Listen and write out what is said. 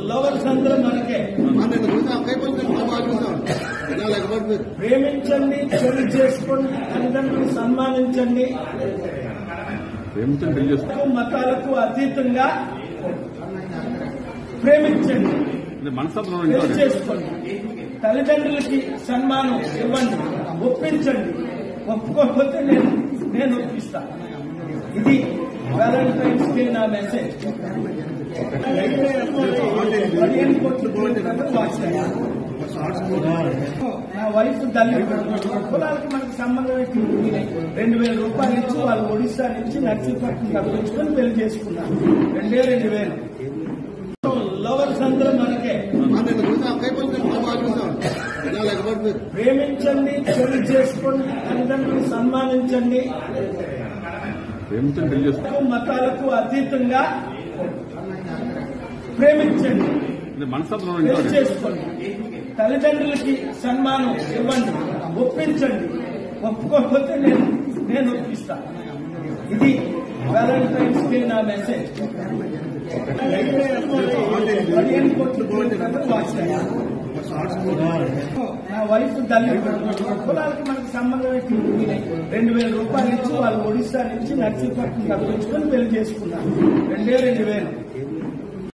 Lovers అందరూ మనకే. ప్రేమించండి, పెళ్లి చేసుకోండి, తల్లిదండ్రులు సన్మానించండి, మతాలకు అతీతంగా ప్రేమించండి, పెళ్లి చేసుకోండి, తల్లిదండ్రులకి సన్మానం ఇవ్వండి, ఒప్పించండి. ఒప్పుకోకపోతే నేను ఒప్పిస్తాను. ఇది వ్యాలంటైన్స్ డే నా మెసేజ్. 15 కోట్లు నా వైఫ్ తల్లి కులాలకి మనకు సంబంధం 2,000 రూపాయలు ఇచ్చి వాళ్ళు ఒడిశా నుంచి నర్సీపట్నం తప్పించుకొని పెళ్లి చేసుకున్నారు. 2,000 లవర్స్ అందరూ మనకే. ప్రేమించండి, పెళ్లి చేసుకోండి, తల్లిదండ్రులు సన్మానించండి, మతాలకు అతీతంగా ప్రేమించండి, పెళ్లి చేసుకోండి, తల్లిదండ్రులకి సన్మానం ఇవ్వండి, ఒప్పించండి. ఒప్పుకోకపోతే నేను ఒప్పిస్తాను. ఇది వ్యాలంటైన్స్ డే నా మెసేజ్. 15 కోట్లు నా వైఫ్ తల్లి కులాలకి మనకు సంబంధం 2,000 రూపాయలు ఇచ్చి వాళ్ళు ఒడిశా నుంచి నర్సీపట్నం తప్పించుకొని పెళ్లి చేసుకున్నారు. 2,000